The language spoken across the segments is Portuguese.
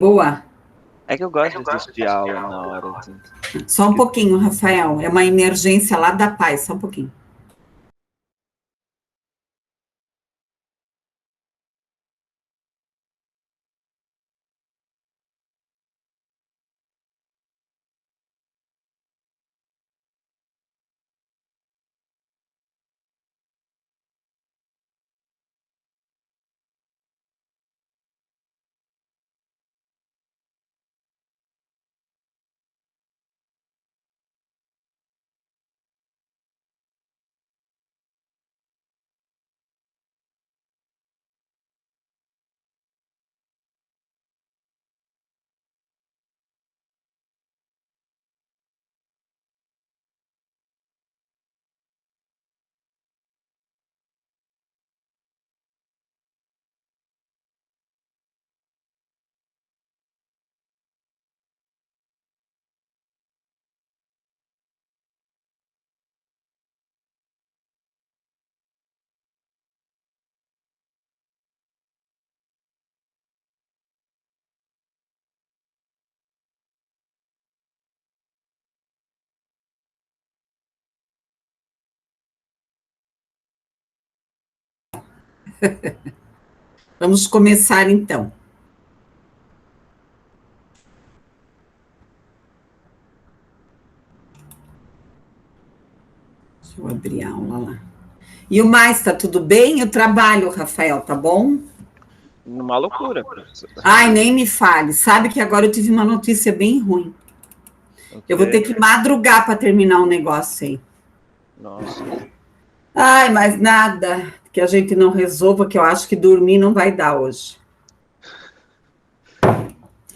Boa. É que eu gosto de assistir aula na hora, assim. Só um pouquinho, Rafael. É uma emergência lá da paz, só um pouquinho. Vamos começar então. Deixa eu abrir a aula lá. E o mais, tá tudo bem? O trabalho, Rafael, tá bom? Uma loucura, professora. Ai, nem me fale. Sabe que agora eu tive uma notícia bem ruim. Eu vou ter que madrugar para terminar um negócio aí. Nossa. Ai, mas nada que a gente não resolva, que eu acho que dormir não vai dar hoje.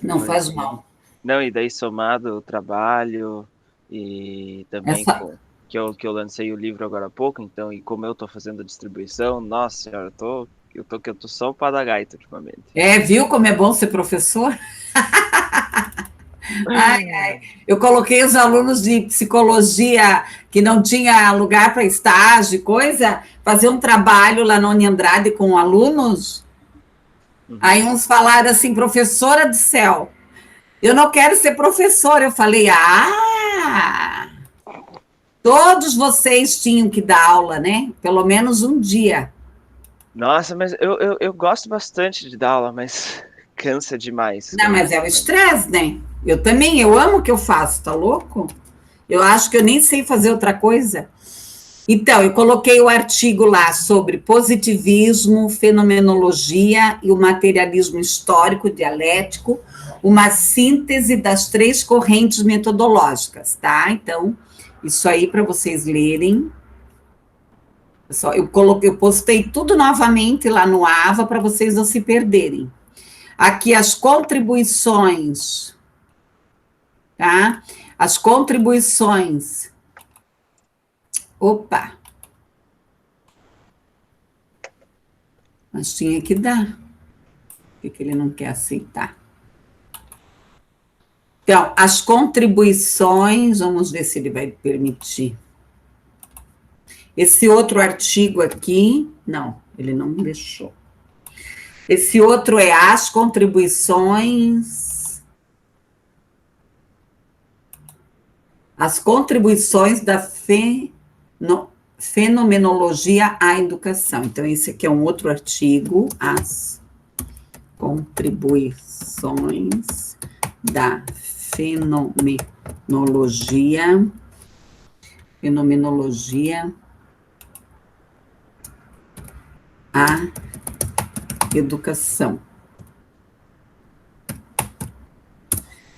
Não faz mal. Não, e daí somado o trabalho e também que eu lancei o livro agora há pouco, então, e como eu tô fazendo a distribuição, nossa senhora, eu tô só o pé da gaita ultimamente. Viu como é bom ser professor? Ai, ai. Eu coloquei os alunos de psicologia que não tinha lugar para estágio, coisa, fazer um trabalho lá na Andrade com alunos. Aí uns falaram assim, professora do céu, eu não quero ser professora. Eu falei, todos vocês tinham que dar aula, né? Pelo menos um dia. Nossa, mas eu gosto bastante de dar aula, mas cansa demais. Não, mas é o estresse, né? Eu também, eu amo o que eu faço, tá louco? Eu acho que eu nem sei fazer outra coisa. Então, eu coloquei o artigo lá sobre positivismo, fenomenologia e o materialismo histórico dialético, uma síntese das três correntes metodológicas, tá? Então, isso aí para vocês lerem. Eu postei tudo novamente lá no AVA para vocês não se perderem. Aqui as contribuições, tá? As contribuições. Opa! Mas tinha que dar. Por que ele não quer aceitar? Então, as contribuições, vamos ver se ele vai permitir. Esse outro artigo aqui, não, ele não deixou. Esse outro é as contribuições da fenomenologia à educação. Então, esse aqui é um outro artigo, as contribuições da fenomenologia à educação.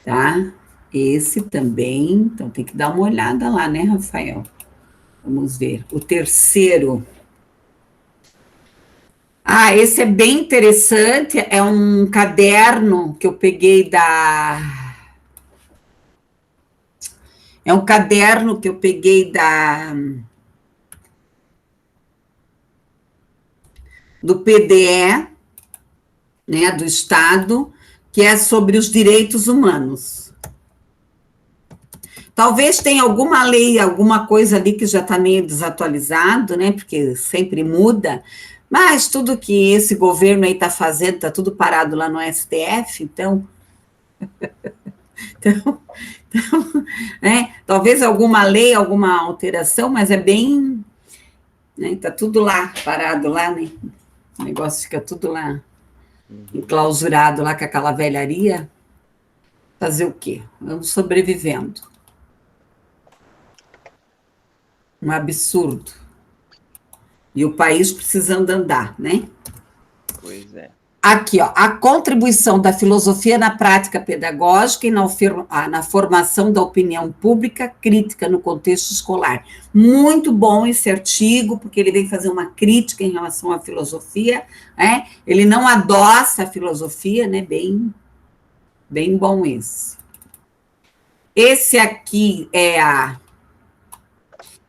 Tá? Esse também, então tem que dar uma olhada lá, né, Rafael? Vamos ver. O terceiro. Esse é bem interessante, é um caderno que eu peguei É um caderno que eu peguei do PDE, né, do Estado, que é sobre os direitos humanos. Talvez tenha alguma lei, alguma coisa ali que já está meio desatualizado, né, porque sempre muda, mas tudo que esse governo aí está fazendo, está tudo parado lá no STF, então Então, talvez alguma lei, alguma alteração, mas é bem... Né, tá tudo lá, parado lá, né? O negócio fica tudo lá, enclausurado lá com aquela velharia. Fazer o quê? Vamos sobrevivendo. Um absurdo. E o país precisando andar, né? Pois é. Aqui, ó, a contribuição da filosofia na prática pedagógica e na formação da opinião pública crítica no contexto escolar. Muito bom esse artigo, porque ele vem fazer uma crítica em relação à filosofia, né? Ele não adoça a filosofia, né? Bem bom esse. Esse aqui é a...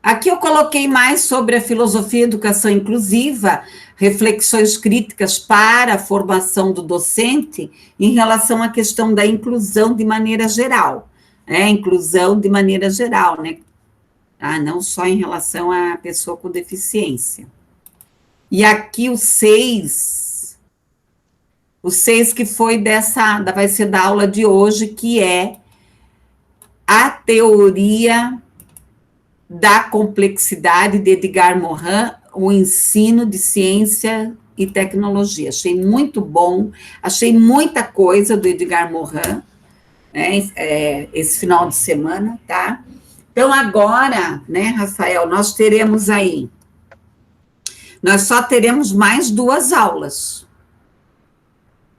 Aqui eu coloquei mais sobre a filosofia e educação inclusiva, reflexões críticas para a formação do docente em relação à questão da inclusão de maneira geral. Inclusão de maneira geral, né? Não só em relação à pessoa com deficiência. E aqui o 6 que foi vai ser da aula de hoje, que é a teoria da complexidade de Edgar Morin, o ensino de ciência e tecnologia. Achei muito bom, achei muita coisa do Edgar Morin, né, esse final de semana, tá? Então, agora, né, Rafael, nós só teremos mais 2 aulas,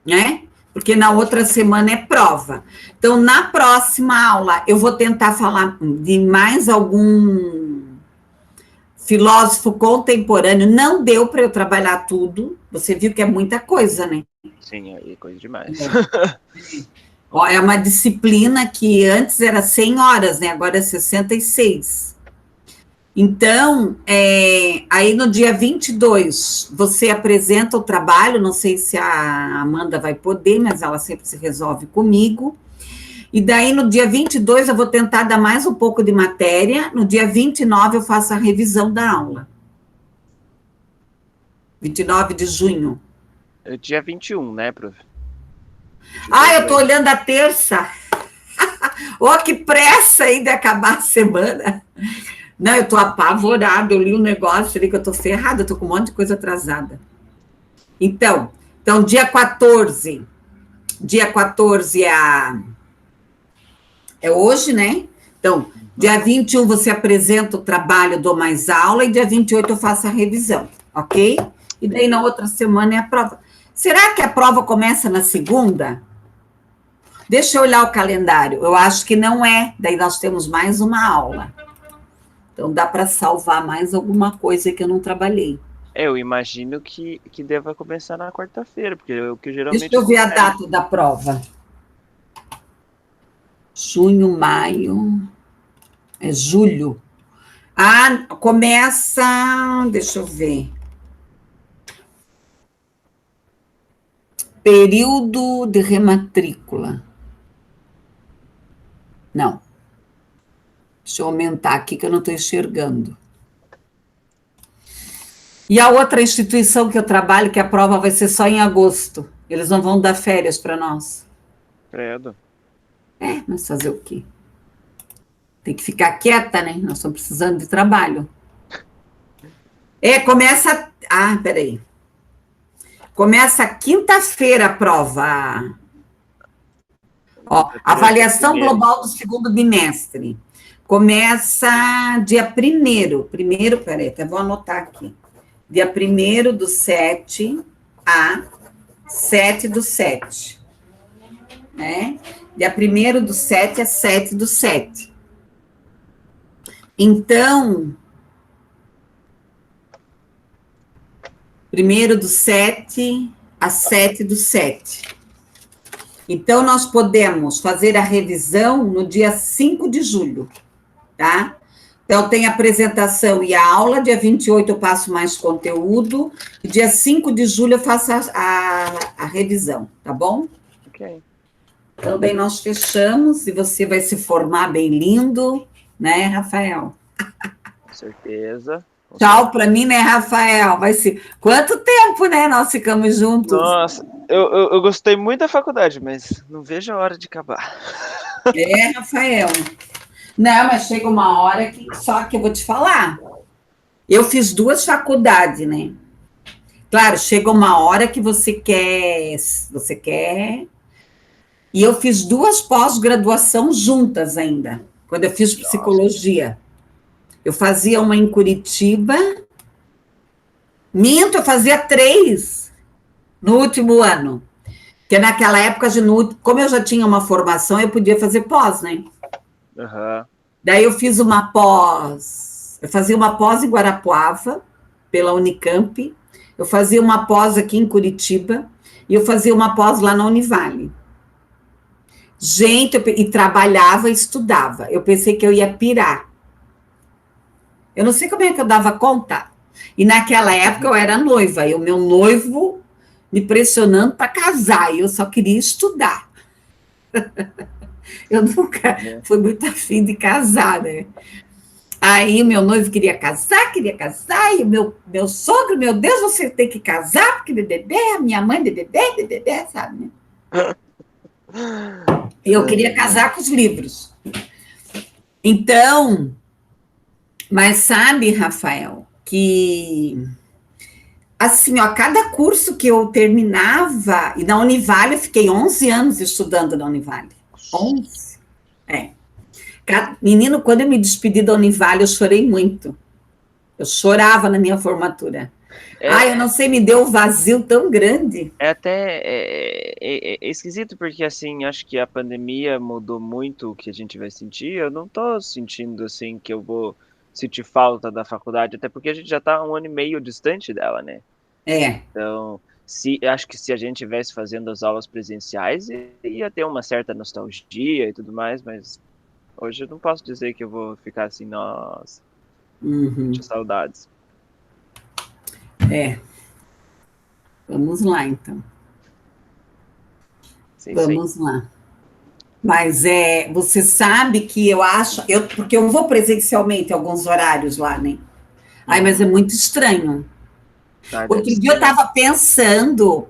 né? Porque na outra semana é prova. Então, na próxima aula, eu vou tentar falar de mais algum filósofo contemporâneo. Não deu para eu trabalhar tudo. Você viu que é muita coisa, né? Sim, aí é coisa demais. É uma disciplina que antes era 100 horas, né? Agora é 66. Então, aí no dia 22, você apresenta o trabalho, não sei se a Amanda vai poder, mas ela sempre se resolve comigo. E daí, no dia 22, eu vou tentar dar mais um pouco de matéria. No dia 29, eu faço a revisão da aula. 29 de junho. É dia 21, né, prof? Eu tô olhando a terça. Que pressa aí de acabar a semana. Não, eu tô apavorada, eu li um negócio ali que eu tô ferrada, eu tô com um monte de coisa atrasada. Então dia 14 é hoje, né? Então, dia 21 você apresenta o trabalho, dou mais aula, e dia 28 eu faço a revisão, ok? E daí na outra semana é a prova. Será que a prova começa na segunda? Deixa eu olhar o calendário, eu acho que não é, daí nós temos mais uma aula. Então, dá para salvar mais alguma coisa que eu não trabalhei. Eu imagino que deva começar na quarta-feira, porque é o que geralmente... Deixa eu ver a data da prova. Junho, maio... É julho. Começa... Deixa eu ver. Período de rematrícula. Não. Deixa eu aumentar aqui, que eu não estou enxergando. E a outra instituição que eu trabalho, que a prova vai ser só em agosto. Eles não vão dar férias para nós. Credo. Mas fazer o quê? Tem que ficar quieta, né? Nós estamos precisando de trabalho. Começa... peraí. Começa quinta-feira a prova. Avaliação global do segundo bimestre. Começa dia 1º. Peraí, até vou anotar aqui. Dia 1º/7 a 7/7. Né? Dia 1º/7 a 7/7. Então, 1º/7 a 7/7. Então, nós podemos fazer a revisão no dia 5 de julho, tá? Então, tem a apresentação e a aula, dia 28 eu passo mais conteúdo, e dia 5 de julho eu faço a revisão, tá bom? Ok. Então, daí nós fechamos, e você vai se formar bem lindo, né, Rafael? Com certeza. Tchau para mim, né, Rafael? Vai ser... Quanto tempo, né, nós ficamos juntos? Nossa, Eu gostei muito da faculdade, mas não vejo a hora de acabar. É, Rafael. Não, mas chega uma hora que só que eu vou te falar. Eu fiz 2 faculdades, né? Claro, chega uma hora que você quer. E eu fiz 2 pós-graduação juntas ainda, quando eu fiz Nossa. psicologia. Eu fazia uma em Curitiba. Minto, eu fazia 3 no último ano. Porque naquela época, como eu já tinha uma formação, eu podia fazer pós, né? Uhum. Daí eu fiz uma pós. Eu fazia uma pós em Guarapuava, pela Unicamp. Eu fazia uma pós aqui em Curitiba. E eu fazia uma pós lá na Univale. Gente, e trabalhava e estudava. Eu pensei que eu ia pirar. Eu não sei como é que eu dava conta. E naquela época eu era noiva, e o meu noivo me pressionando para casar, e eu só queria estudar. Eu nunca fui muito afim de casar, né? Aí o meu noivo queria casar, e o meu sogro, meu Deus, você tem que casar, porque bebê, a minha mãe bebê, sabe, né? E eu queria casar com os livros. Então, mas sabe, Rafael, que assim, ó, cada curso que eu terminava, e na Univale eu fiquei 11 anos estudando na Univale. 11. É. Menino, quando eu me despedi da Univale, eu chorei muito. Eu chorava na minha formatura. Eu não sei, me deu um vazio tão grande. É até esquisito, porque assim, acho que a pandemia mudou muito o que a gente vai sentir. Eu não tô sentindo assim que eu vou sentir falta da faculdade, até porque a gente já tá 1 ano e meio distante dela, né? É. Então, acho que se a gente estivesse fazendo as aulas presenciais, ia ter uma certa nostalgia e tudo mais, mas hoje eu não posso dizer que eu vou ficar assim, nossa, Uhum. saudades. É. Vamos lá, então. Vamos lá. Mas você sabe que eu acho, porque eu vou presencialmente em alguns horários lá, né? Mas é muito estranho. Outro dia eu estava pensando,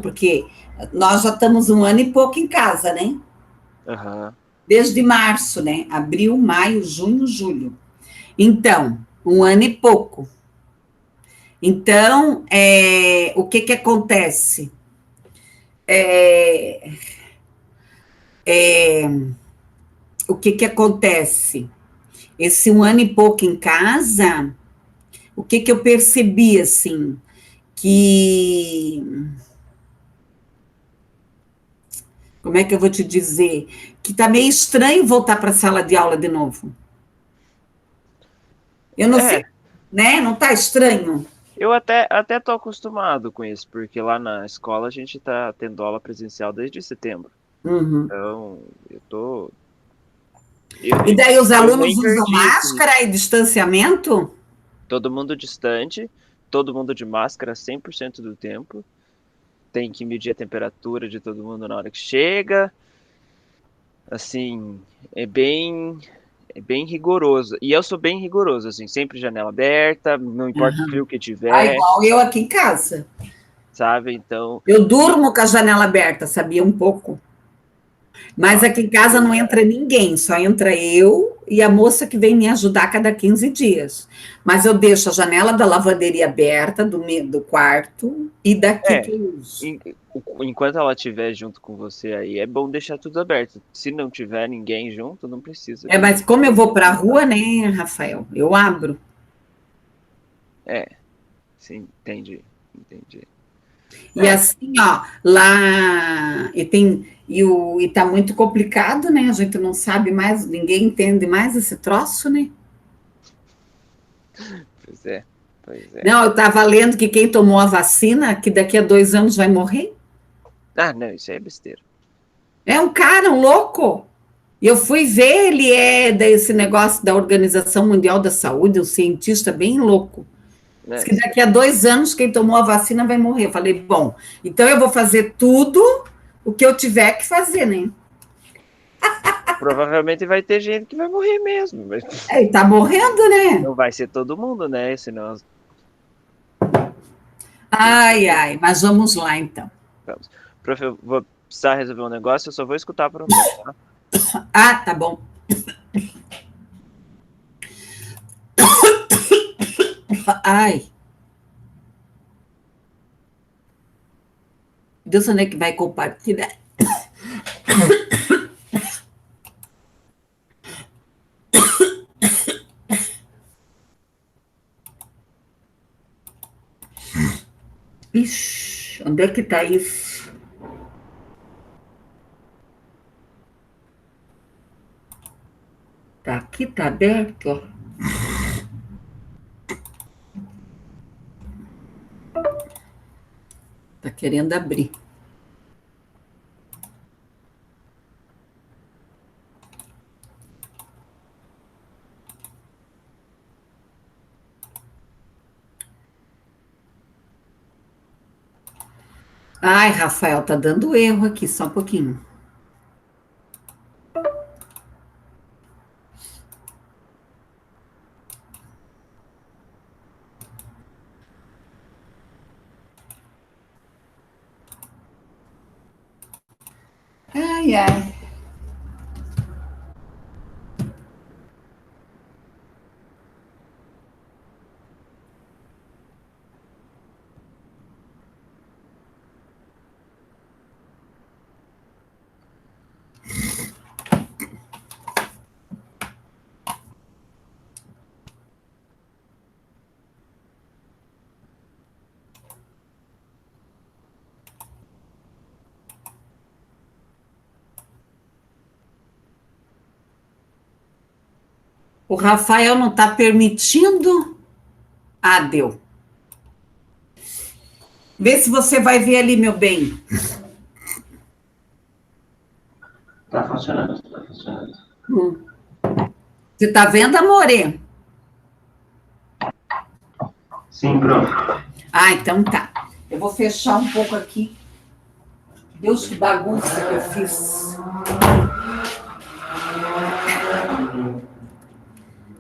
porque nós já estamos 1 ano e pouco em casa, né? Uhum. Desde março, né? Abril, maio, junho, julho. Então, 1 ano e pouco. Então, o que acontece? O que acontece? Esse 1 ano e pouco em casa, o que eu percebi, assim, que... Como é que eu vou te dizer? Que tá meio estranho voltar para a sala de aula de novo. Eu não sei, né? Não tá estranho? Eu até tô acostumado com isso, porque lá na escola a gente tá tendo aula presencial desde setembro. Uhum. Então, eu tô... E daí os alunos nem usam perdi máscara e distanciamento? todo mundo distante, todo mundo de máscara 100% do tempo. Tem que medir a temperatura de todo mundo na hora que chega. Assim, é bem rigoroso. E eu sou bem rigoroso, assim, sempre janela aberta, não importa o frio que tiver. Igual eu aqui em casa. Sabe? Então. Eu durmo com a janela aberta, sabia? Um pouco. Mas aqui em casa não entra ninguém, só entra eu e a moça que vem me ajudar a cada 15 dias. Mas eu deixo a janela da lavanderia aberta, do quarto, e daqui que eu uso. Enquanto ela estiver junto com você aí, é bom deixar tudo aberto. Se não tiver ninguém junto, não precisa. Mas como eu vou para a rua, né, Rafael? Eu abro. Sim, entendi. E assim, ó, lá e tá muito complicado, né? A gente não sabe mais, ninguém entende mais esse troço, né? Pois é. Não, eu estava lendo que quem tomou a vacina, que daqui a 2 anos vai morrer. Não, isso aí é besteira. É um cara, um louco. E eu fui ver, ele é desse negócio da Organização Mundial da Saúde, um cientista bem louco. Diz que daqui a 2 anos quem tomou a vacina vai morrer. Eu falei, bom, então eu vou fazer tudo o que eu tiver que fazer, né? Provavelmente vai ter gente que vai morrer mesmo. Mas... e tá morrendo, né? Não vai ser todo mundo, né? Senão... Ai, mas vamos lá, então. Vamos. Prof, eu vou precisar resolver um negócio, eu só vou escutar por um tempo, tá? Ah, tá bom. Ai. Deus, onde é que vai compartilhar? Ixi, onde é que tá isso? Tá aqui, tá aberto, ó. Tá querendo abrir. Ai, Rafael, tá dando erro aqui, só um pouquinho. Ai, ai. O Rafael não tá permitindo? Ah, deu. Vê se você vai ver ali, meu bem. Tá funcionando, tá funcionando. Você tá vendo, amore? Sim, prof. Ah, então tá. Eu vou fechar um pouco aqui. Deus, que bagunça que eu fiz.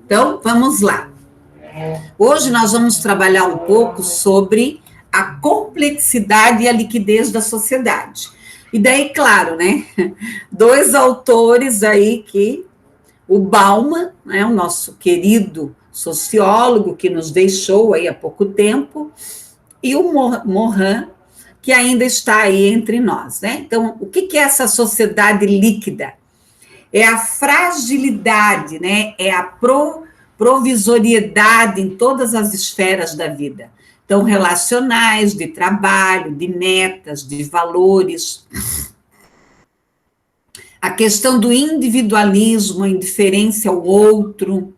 Então, vamos lá. Hoje nós vamos trabalhar um pouco sobre a complexidade e a liquidez da sociedade. E daí, claro, né? Dois autores aí que o Bauman, né, o nosso querido sociólogo que nos deixou aí há pouco tempo, e o Morin, que ainda está aí entre nós, né? Então, o que é essa sociedade líquida? É a fragilidade, né? É a provisoriedade em todas as esferas da vida. Então, relacionais, de trabalho, de metas, de valores. A questão do individualismo, a indiferença ao outro,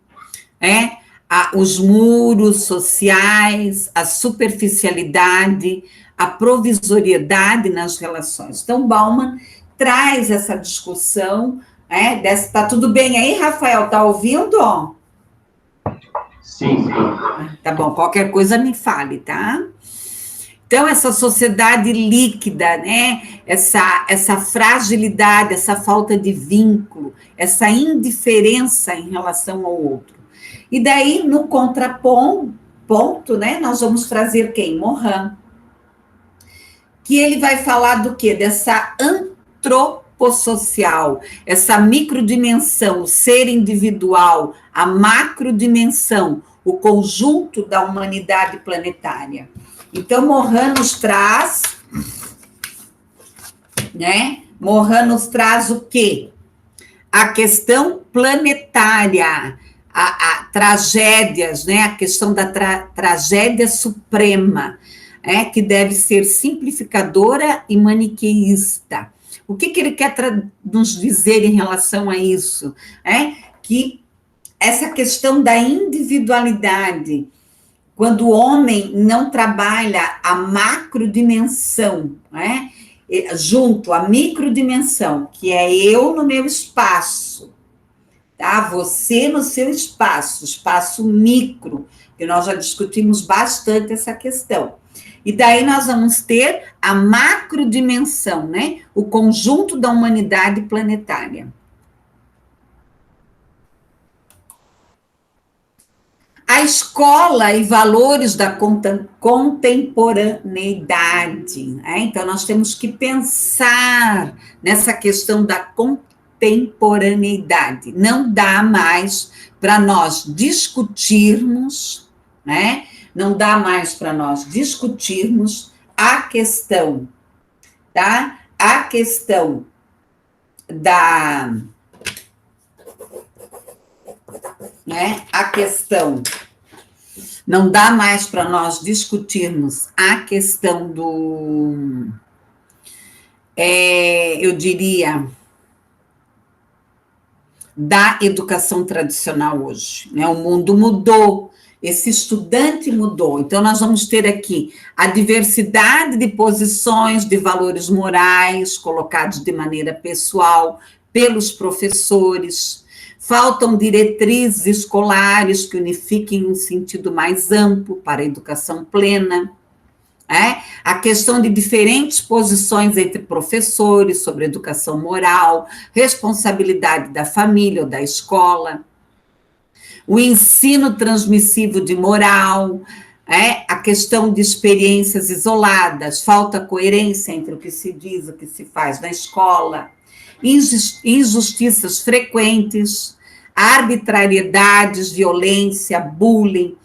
os muros sociais, a superficialidade, a provisoriedade nas relações. Então, Bauman traz essa discussão. Tá tudo bem aí, Rafael? Tá ouvindo? Sim, prof. Tá bom, qualquer coisa me fale, tá? Então, essa sociedade líquida, né? Essa fragilidade, essa falta de vínculo, essa indiferença em relação ao outro. E daí, no contraponto, né? Nós vamos trazer quem? Morin. Que ele vai falar do quê? Dessa antropossocial, essa microdimensão, o ser individual, a macrodimensão, o conjunto da humanidade planetária. Então, Morin nos traz, né? Morin nos traz o quê? A questão planetária, a tragédias, né? A questão da tragédia suprema, que deve ser simplificadora e maniqueísta. O que ele quer nos dizer em relação a isso? Que essa questão da individualidade, quando o homem não trabalha a macrodimensão, junto à microdimensão, que é eu no meu espaço, tá? Você no seu espaço micro, que nós já discutimos bastante essa questão. E daí nós vamos ter a macrodimensão, né? O conjunto da humanidade planetária. A escola e valores da contemporaneidade. Né? Então, nós temos que pensar nessa questão da contemporaneidade. Não dá mais para nós discutirmos, né? Não dá mais para nós discutirmos a questão, tá? A questão da... Né? A questão... Não dá mais para nós discutirmos a questão do... eu diria... da educação tradicional hoje. Né? O mundo mudou, esse estudante mudou. Então, nós vamos ter aqui a diversidade de posições, de valores morais, colocados de maneira pessoal pelos professores. Faltam diretrizes escolares que unifiquem um sentido mais amplo para a educação plena. A questão de diferentes posições entre professores sobre educação moral, responsabilidade da família ou da escola, o ensino transmissivo de moral, a questão de experiências isoladas, falta coerência entre o que se diz e o que se faz na escola, injustiças frequentes, arbitrariedades, violência, bullying,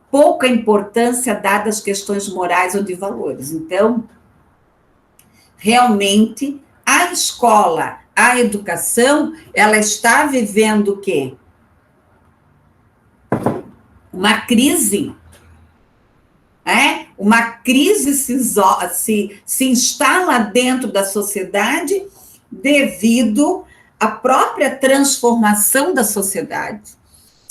pouca importância dada às questões morais ou de valores. Então, realmente, a escola, a educação, ela está vivendo o quê? Uma crise. Uma crise se instala dentro da sociedade devido à própria transformação da sociedade.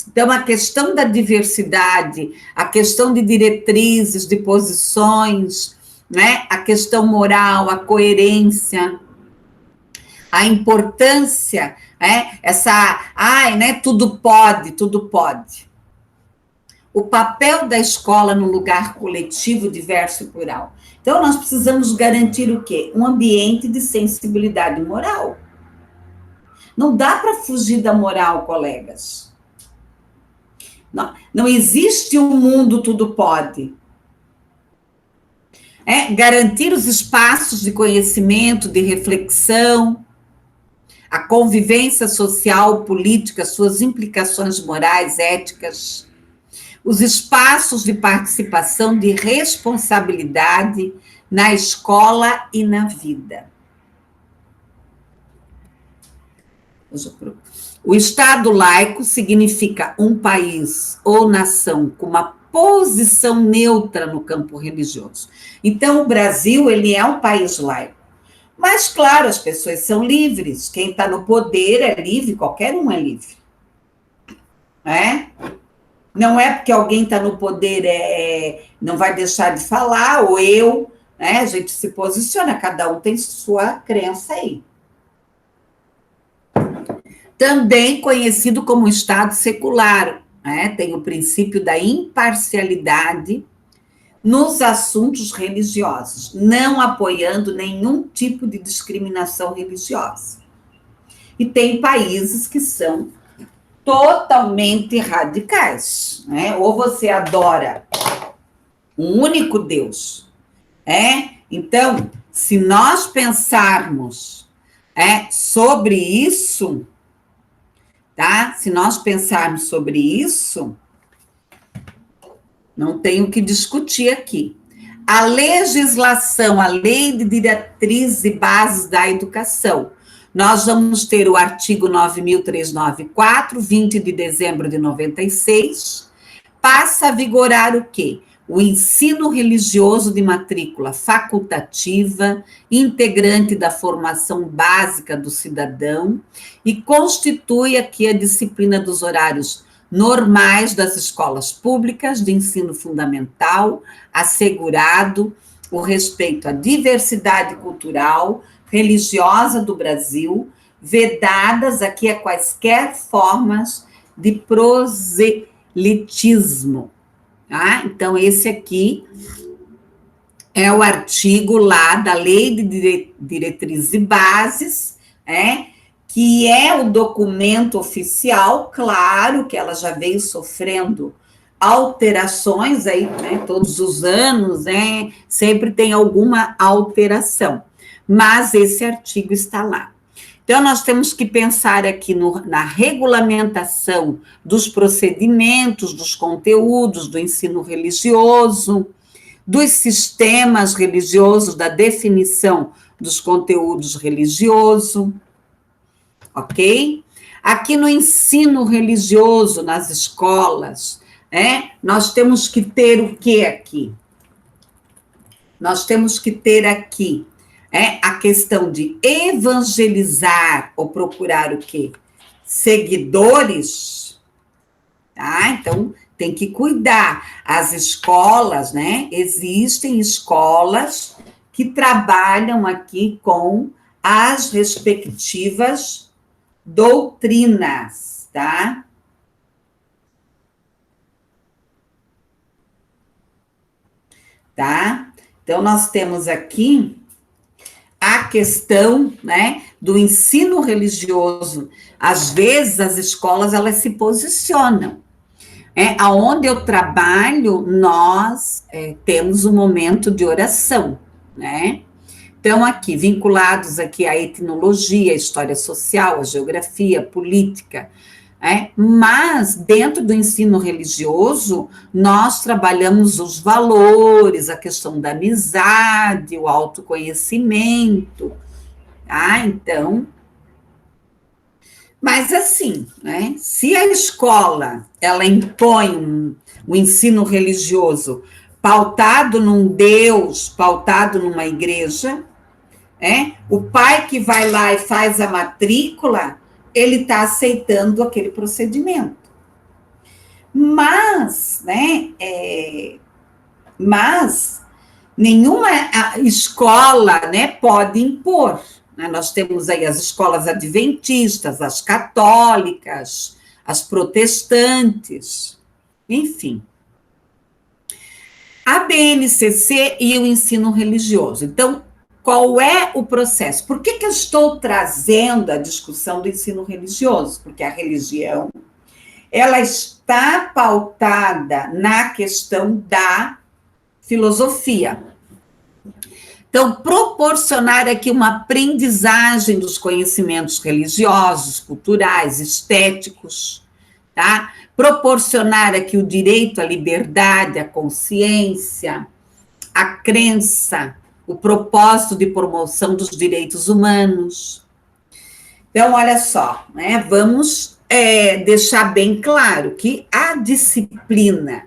Então, a questão da diversidade, a questão de diretrizes, de posições, né? A questão moral, a coerência, a importância, tudo pode, tudo pode. O papel da escola no lugar coletivo, diverso e plural. Então, nós precisamos garantir o quê? Um ambiente de sensibilidade moral. Não dá para fugir da moral, colegas. Não existe um mundo tudo pode. Garantir os espaços de conhecimento, de reflexão, a convivência social, política, suas implicações morais, éticas, os espaços de participação, de responsabilidade na escola e na vida. O Estado laico significa um país ou nação com uma posição neutra no campo religioso. Então, o Brasil, ele é um país laico. Mas, claro, as pessoas são livres. Quem está no poder é livre, qualquer um é livre. Não é porque alguém está no poder, não vai deixar de falar, ou eu, a gente se posiciona, cada um tem sua crença aí. Também conhecido como Estado secular, tem o princípio da imparcialidade nos assuntos religiosos, não apoiando nenhum tipo de discriminação religiosa. E tem países que são totalmente radicais, ou você adora um único Deus, Então, se nós pensarmos sobre isso, tá? Se nós pensarmos sobre isso, não tem o que discutir aqui. A legislação, a lei de diretrizes e bases da educação. Nós vamos ter o artigo 9.394, 20 de dezembro de 96, passa a vigorar o quê? O ensino religioso de matrícula facultativa, integrante da formação básica do cidadão, e constitui aqui a disciplina dos horários normais das escolas públicas de ensino fundamental, assegurado o respeito à diversidade cultural, religiosa do Brasil, vedadas aqui a quaisquer formas de proselitismo. Tá? Então, esse aqui é o artigo lá da Lei de Diretrizes e Bases, que é o documento oficial, claro que ela já veio sofrendo alterações aí, né, todos os anos, né, sempre tem alguma alteração, mas esse artigo está lá. Então, nós temos que pensar aqui na regulamentação dos procedimentos, dos conteúdos do ensino religioso, dos sistemas religiosos, da definição dos conteúdos religiosos, ok? Aqui no ensino religioso, nas escolas, nós temos que ter o que aqui? Nós temos que ter aqui a questão de evangelizar ou procurar o quê? Seguidores, tá? Então, tem que cuidar. As escolas, né? Existem escolas que trabalham aqui com as respectivas doutrinas, tá? Tá? Então, nós temos aqui a questão, né, do ensino religioso. Às vezes, as escolas, elas se posicionam. Aonde eu trabalho, nós temos um momento de oração, né? Então, aqui, vinculados aqui à etnologia, à história social, à geografia, à política, mas dentro do ensino religioso, nós trabalhamos os valores, a questão da amizade, o autoconhecimento, tá? Então, mas assim, né, se a escola, ela impõe o ensino religioso pautado num Deus, pautado numa igreja, o pai que vai lá e faz a matrícula, ele está aceitando aquele procedimento. Mas, né, mas nenhuma escola, né, pode impor. Né? Nós temos aí as escolas adventistas, as católicas, as protestantes, enfim. A BNCC e o ensino religioso. Então, qual é o processo? Por que eu estou trazendo a discussão do ensino religioso? Porque a religião, ela está pautada na questão da filosofia. Então, proporcionar aqui uma aprendizagem dos conhecimentos religiosos, culturais, estéticos, tá? Proporcionar aqui o direito à liberdade, à consciência, à crença, o propósito de promoção dos direitos humanos. Então, olha só, né? Vamos deixar bem claro que a disciplina,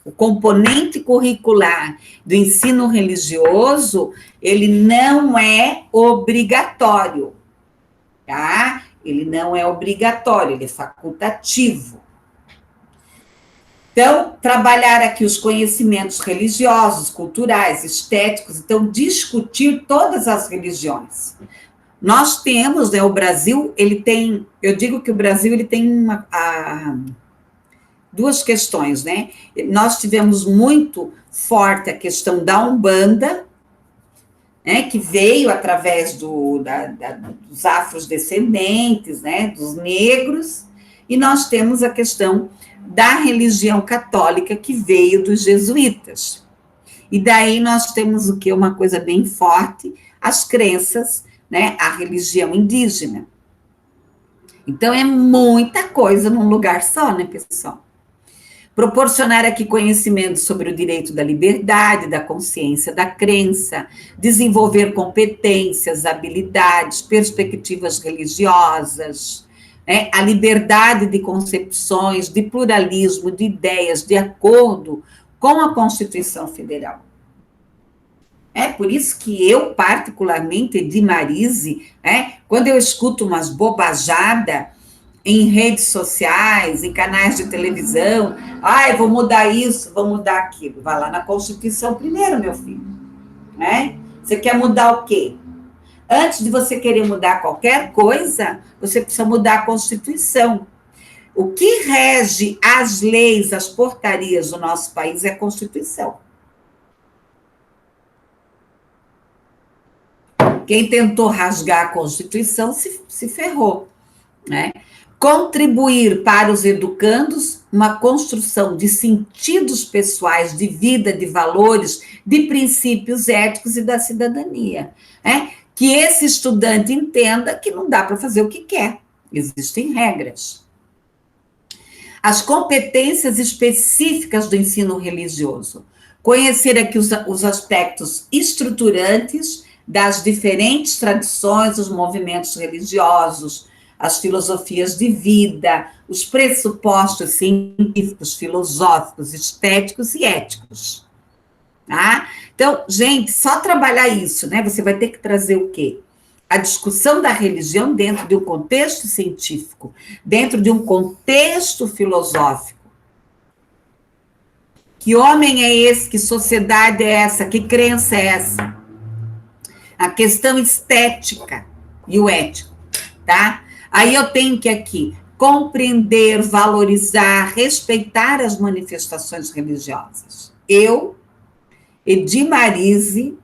o componente curricular do ensino religioso, ele não é obrigatório, tá? Ele não é obrigatório, ele é facultativo. Então, trabalhar aqui os conhecimentos religiosos, culturais, estéticos, então, discutir todas as religiões. Nós temos, né, o Brasil, ele tem, eu digo que o Brasil, ele tem duas questões, né? Nós tivemos muito forte a questão da Umbanda, né, que veio através dos afrodescendentes, né, dos negros, e nós temos a questão da religião católica que veio dos jesuítas. E daí nós temos o quê? Uma coisa bem forte, as crenças, né, a religião indígena. Então, é muita coisa num lugar só, né, pessoal? Proporcionar aqui conhecimento sobre o direito da liberdade, da consciência, da crença, desenvolver competências, habilidades, perspectivas religiosas, a liberdade de concepções, de pluralismo, de ideias, de acordo com a Constituição Federal. É por isso que eu, particularmente, de Marise, quando eu escuto umas bobajadas em redes sociais, em canais de televisão, eu vou mudar isso, vou mudar aquilo. Vai lá na Constituição primeiro, meu filho. Você quer mudar o quê? Antes de você querer mudar qualquer coisa, você precisa mudar a Constituição. O que rege as leis, as portarias do nosso país é a Constituição. Quem tentou rasgar a Constituição se ferrou, né? Contribuir para os educandos uma construção de sentidos pessoais, de vida, de valores, de princípios éticos e da cidadania. Que esse estudante entenda que não dá para fazer o que quer, existem regras. As competências específicas do ensino religioso. Conhecer aqui os aspectos estruturantes das diferentes tradições, os movimentos religiosos, as filosofias de vida, os pressupostos científicos, filosóficos, estéticos e éticos. Tá? Então, gente, só trabalhar isso, né? Você vai ter que trazer o quê? A discussão da religião dentro de um contexto científico, dentro de um contexto filosófico. Que homem é esse? Que sociedade é essa? Que crença é essa? A questão estética e o ético, tá? Aí eu tenho que aqui compreender, valorizar, respeitar as manifestações religiosas. Eu, Edi Marise,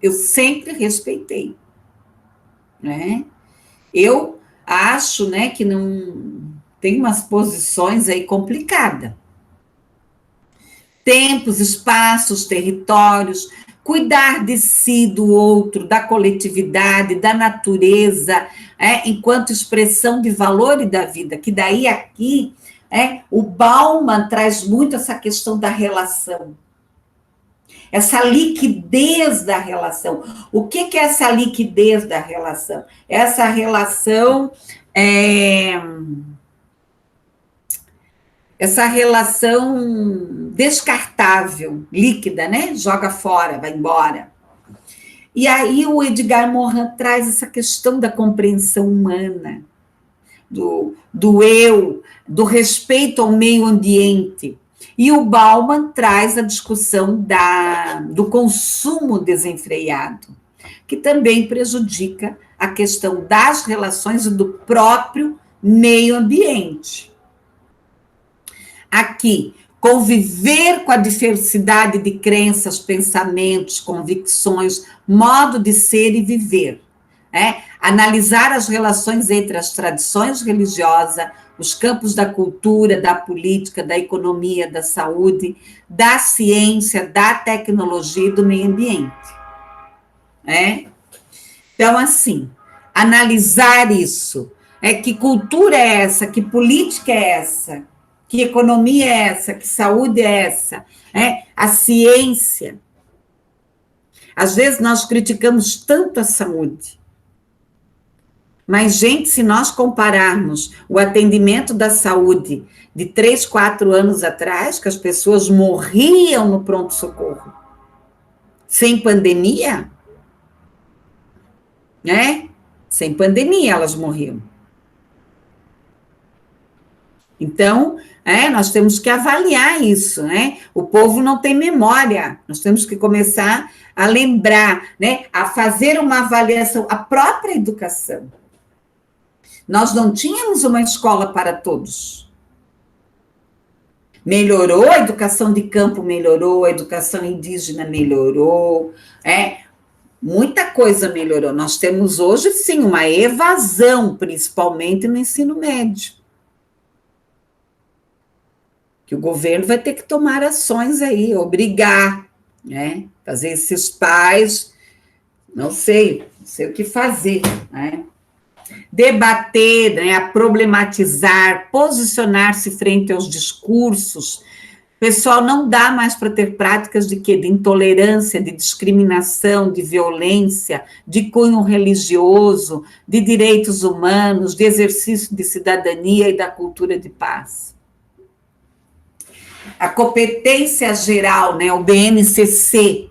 eu sempre respeitei, né? Eu acho, né, que não tem umas posições aí complicadas. Tempos, espaços, territórios, cuidar de si, do outro, da coletividade, da natureza, enquanto expressão de valor e da vida, que daí aqui, o Bauman traz muito essa questão da relação, essa liquidez da relação. O que é essa liquidez da relação? Essa relação descartável, líquida, né? Joga fora, vai embora. E aí o Edgar Morin traz essa questão da compreensão humana, do eu, do respeito ao meio ambiente. E o Bauman traz a discussão do consumo desenfreado, que também prejudica a questão das relações e do próprio meio ambiente. Aqui, conviver com a diversidade de crenças, pensamentos, convicções, modo de ser e viver. Analisar as relações entre as tradições religiosas, os campos da cultura, da política, da economia, da saúde, da ciência, da tecnologia e do meio ambiente. Então, assim, analisar isso. Que cultura é essa? Que política é essa? Que economia é essa? Que saúde é essa? A ciência. Às vezes nós criticamos tanto a saúde. Mas, gente, se nós compararmos o atendimento da saúde de 3, 4 anos atrás, que as pessoas morriam no pronto-socorro, sem pandemia, sem pandemia elas morriam. Então, nós temos que avaliar isso, O povo não tem memória, nós temos que começar a lembrar, a fazer uma avaliação, a própria educação. Nós não tínhamos uma escola para todos. Melhorou, a educação de campo melhorou, a educação indígena melhorou, muita coisa melhorou. Nós temos hoje, sim, uma evasão, principalmente no ensino médio. Que o governo vai ter que tomar ações aí, obrigar, fazer esses pais, não sei o que fazer, Debater, problematizar, posicionar-se frente aos discursos. Pessoal, não dá mais para ter práticas de quê? De intolerância, de discriminação, de violência, de cunho religioso, de direitos humanos, de exercício de cidadania e da cultura de paz. A competência geral, o BNCC,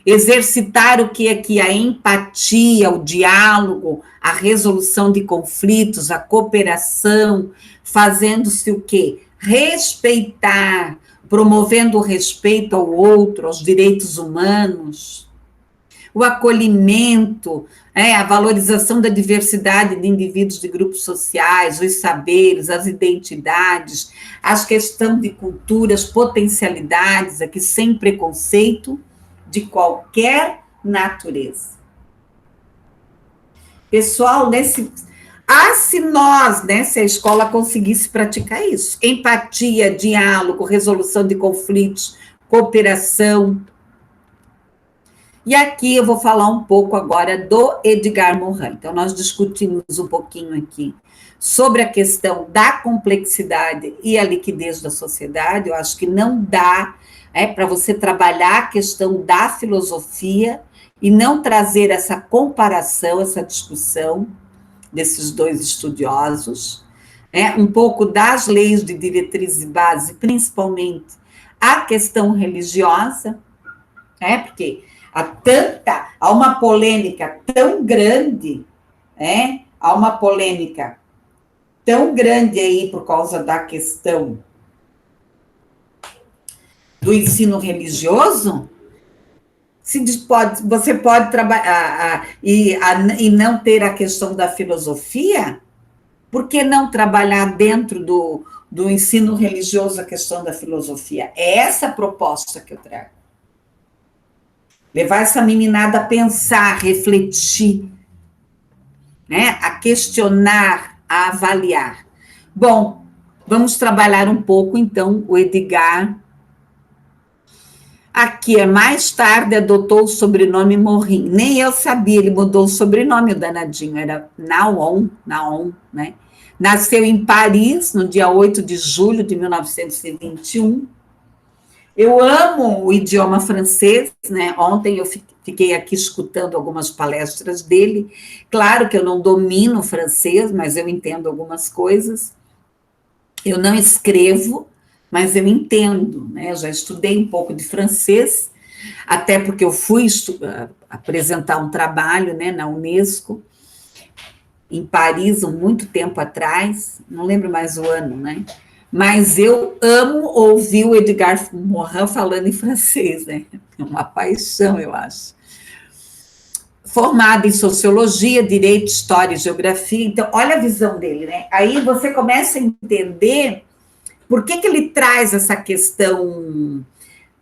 exercitar o que é que a empatia, o diálogo, a resolução de conflitos, a cooperação, fazendo-se o quê? Respeitar, promovendo o respeito ao outro, aos direitos humanos, o acolhimento, a valorização da diversidade de indivíduos de grupos sociais, os saberes, as identidades, as questões de culturas, potencialidades, aqui sem preconceito, de qualquer natureza. Pessoal, Se nós, né, se a escola conseguisse praticar isso, empatia, diálogo, resolução de conflitos, cooperação. E aqui eu vou falar um pouco agora do Edgar Morin. Então, nós discutimos um pouquinho aqui sobre a questão da complexidade e a liquidez da sociedade. Eu acho que não dá para você trabalhar a questão da filosofia e não trazer essa comparação, essa discussão desses dois estudiosos, um pouco das leis de diretriz e base, principalmente a questão religiosa, porque há uma polêmica tão grande, há uma polêmica tão grande aí por causa da questão do ensino religioso. Você pode trabalhar e não ter a questão da filosofia, por que não trabalhar dentro do ensino religioso a questão da filosofia? É essa a proposta que eu trago. Levar essa meninada a pensar, a refletir, a questionar, a avaliar. Bom, vamos trabalhar um pouco, então, o Edgar. Aqui, mais tarde, adotou o sobrenome Morin. Nem eu sabia, ele mudou o sobrenome, o danadinho, era Naon, né? Nasceu em Paris, no dia 8 de julho de 1921. Eu amo o idioma francês, né? Ontem eu fiquei aqui escutando algumas palestras dele. Claro que eu não domino o francês, mas eu entendo algumas coisas. Eu não escrevo, mas eu entendo, né? Eu já estudei um pouco de francês, até porque eu fui apresentar um trabalho, né, na Unesco, em Paris, há muito tempo atrás, não lembro mais o ano, né? Mas eu amo ouvir o Edgar Morin falando em francês, né? É uma paixão, eu acho. Formado em Sociologia, Direito, História e Geografia, então, olha a visão dele, né? Aí você começa a entender por que ele traz essa questão,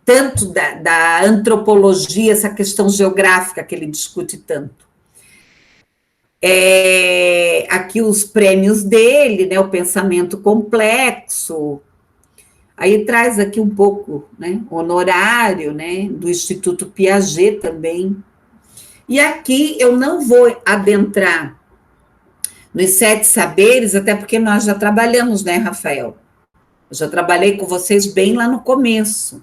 tanto da antropologia, essa questão geográfica que ele discute tanto. Aqui os prêmios dele, né, o pensamento complexo, aí traz aqui um pouco, né, honorário, né, do Instituto Piaget também. E aqui eu não vou adentrar nos 7 saberes, até porque nós já trabalhamos, né, Rafael? Eu já trabalhei com vocês bem lá no começo.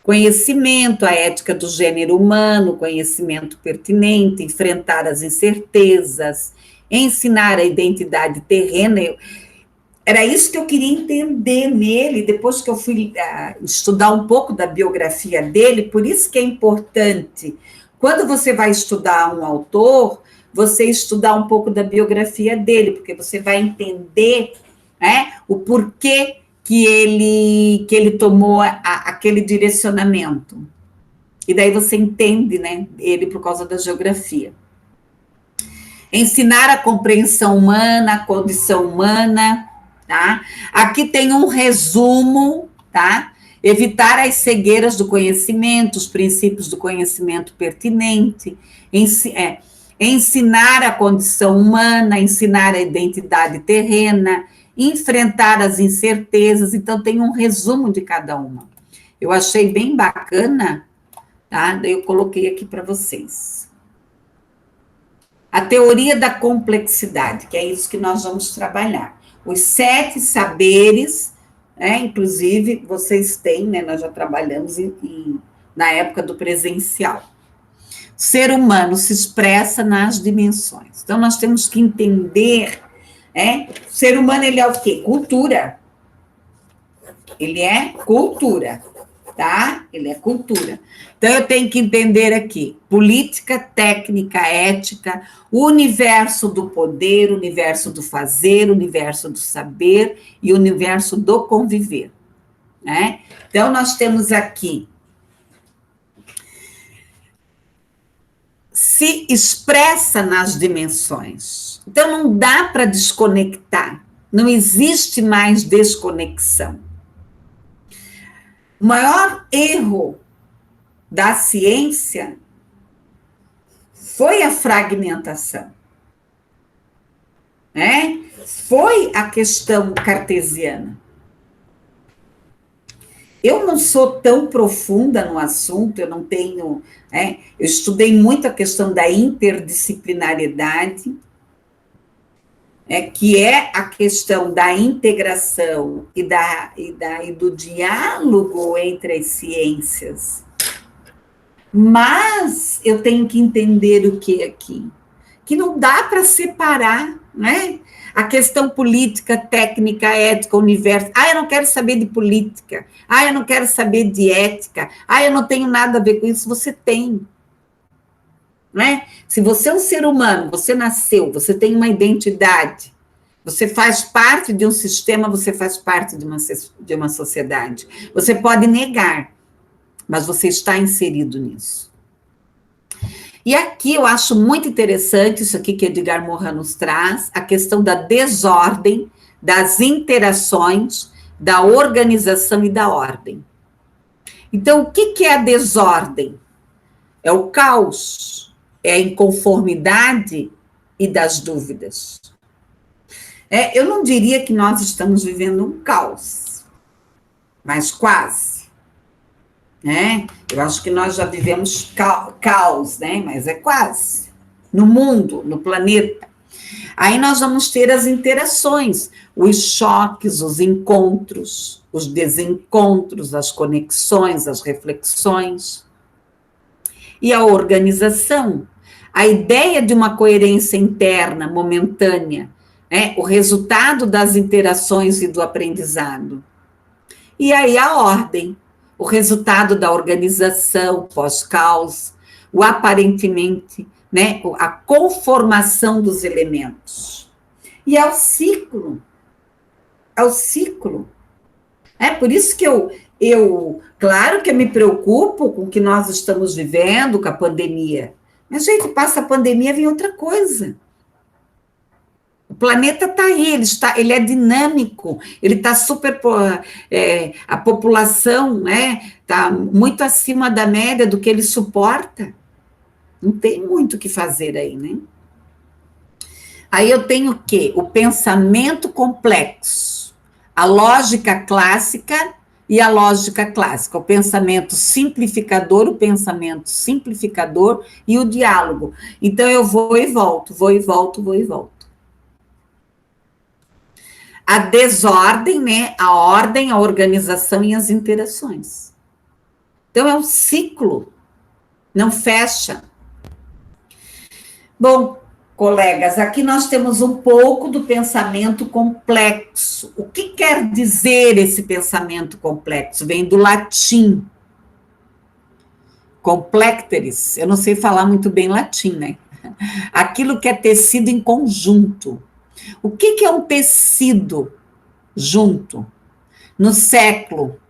Conhecimento, a ética do gênero humano, conhecimento pertinente, enfrentar as incertezas, ensinar a identidade terrena. Era isso que eu queria entender nele, depois que eu fui estudar um pouco da biografia dele, por isso que é importante, quando você vai estudar um autor, você estudar um pouco da biografia dele, porque você vai entender, né, o porquê que ele tomou aquele direcionamento. E daí você entende, né, ele por causa da geografia. Ensinar a compreensão humana, a condição humana, tá? Aqui tem um resumo, tá? Evitar as cegueiras do conhecimento, os princípios do conhecimento pertinente, ensinar a condição humana, ensinar a identidade terrena, enfrentar as incertezas, então tem um resumo de cada uma. Eu achei bem bacana, tá? Daí eu coloquei aqui para vocês. A teoria da complexidade, que é isso que nós vamos trabalhar. Os 7 saberes, né? Inclusive, vocês têm, né? Nós já trabalhamos na época do presencial. O ser humano se expressa nas dimensões. Então, nós temos que entender... O ser humano, ele é o quê? Cultura. Ele é cultura, tá? Ele é cultura. Então, eu tenho que entender aqui, política, técnica, ética, o universo do poder, o universo do fazer, o universo do saber e o universo do conviver, né? Então, nós temos aqui, se expressa nas dimensões. Então, não dá para desconectar, não existe mais desconexão. O maior erro da ciência foi a fragmentação. né? Foi a questão cartesiana. Eu não sou tão profunda no assunto, eu não tenho... eu estudei muito a questão da interdisciplinariedade, que é a questão da integração e do diálogo entre as ciências. Mas eu tenho que entender o que aqui? Que não dá para separar, né? A questão política, técnica, ética, universo. Eu não quero saber de política. Eu não quero saber de ética. Eu não tenho nada a ver com isso. Você tem. Né? Se você é um ser humano, você nasceu, você tem uma identidade, você faz parte de um sistema, você faz parte de uma sociedade. Você pode negar, mas você está inserido nisso. E aqui eu acho muito interessante isso aqui que Edgar Morin nos traz, a questão da desordem, das interações, da organização e da ordem. Então, o que é a desordem? É o caos, é a inconformidade e das dúvidas. Eu não diria que nós estamos vivendo um caos, mas quase. Eu acho que nós já vivemos caos, né? Mas é quase. No mundo, no planeta. Aí nós vamos ter as interações, os choques, os encontros, os desencontros, as conexões, as reflexões. E a organização, a ideia de uma coerência interna, momentânea, o resultado das interações e do aprendizado. E aí a ordem, o resultado da organização pós-caos, o aparentemente, a conformação dos elementos. E é o ciclo. É o ciclo. Por isso que claro que eu me preocupo com o que nós estamos vivendo, com a pandemia. Mas, gente, passa a pandemia, vem outra coisa. O planeta está aí, ele é dinâmico, ele está super... a população está muito acima da média do que ele suporta. Não tem muito o que fazer aí, né? Aí eu tenho o quê? O pensamento complexo, a lógica clássica e a lógica clássica, o pensamento simplificador e o diálogo. Então, eu vou e volto, vou e volto, vou e volto. A desordem, a ordem, a organização e as interações. Então, é um ciclo, não fecha. Bom, colegas, aqui nós temos um pouco do pensamento complexo. O que quer dizer esse pensamento complexo? Vem do latim. Complexeris, eu não sei falar muito bem latim, né? Aquilo que é tecido em conjunto. O que é um tecido junto? No século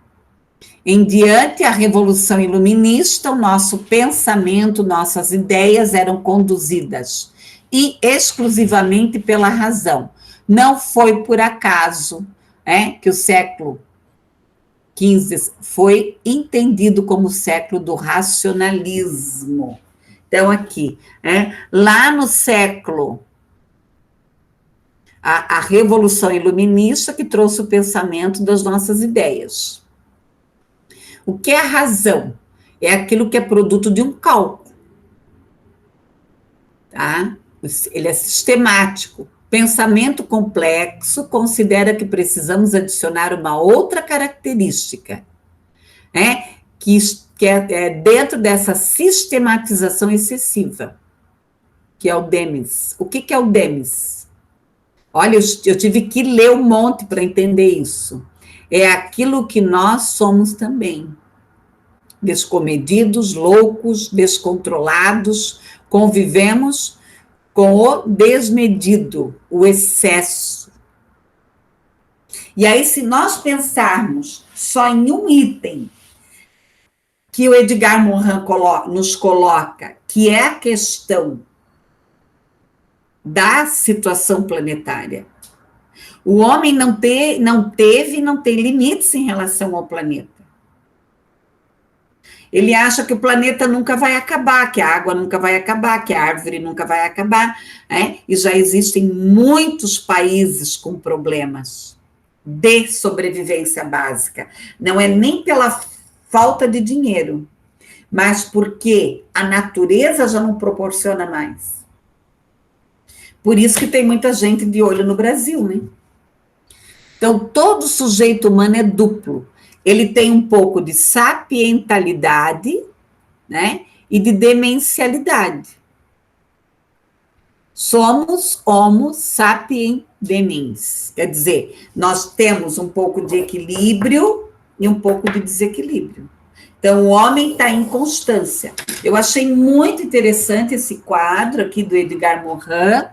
em diante, a Revolução Iluminista, o nosso pensamento, nossas ideias eram conduzidas e exclusivamente pela razão. Não foi por acaso que o século XV foi entendido como o século do racionalismo. Então, aqui, lá no século, a Revolução Iluminista que trouxe o pensamento das nossas ideias. O que é a razão? É aquilo que é produto de um cálculo. Tá? Ele é sistemático. Pensamento complexo considera que precisamos adicionar uma outra característica, que é dentro dessa sistematização excessiva, que é o demis. O que é o demis? Olha, eu tive que ler um monte para entender isso. É aquilo que nós somos também. Descomedidos, loucos, descontrolados, convivemos com o desmedido, o excesso. E aí, se nós pensarmos só em um item que o Edgar Morin nos coloca, que é a questão da situação planetária, o homem não teve e não tem limites em relação ao planeta. Ele acha que o planeta nunca vai acabar, que a água nunca vai acabar, que a árvore nunca vai acabar, né? E já existem muitos países com problemas de sobrevivência básica. Não é nem pela falta de dinheiro, mas porque a natureza já não proporciona mais. Por isso que tem muita gente de olho no Brasil, né? Então, todo sujeito humano é duplo. Ele tem um pouco de sapientalidade, né, e de demencialidade. Somos homo sapiens demens. Quer dizer, nós temos um pouco de equilíbrio e um pouco de desequilíbrio. Então, o homem está em constância. Eu achei muito interessante esse quadro aqui do Edgar Morin,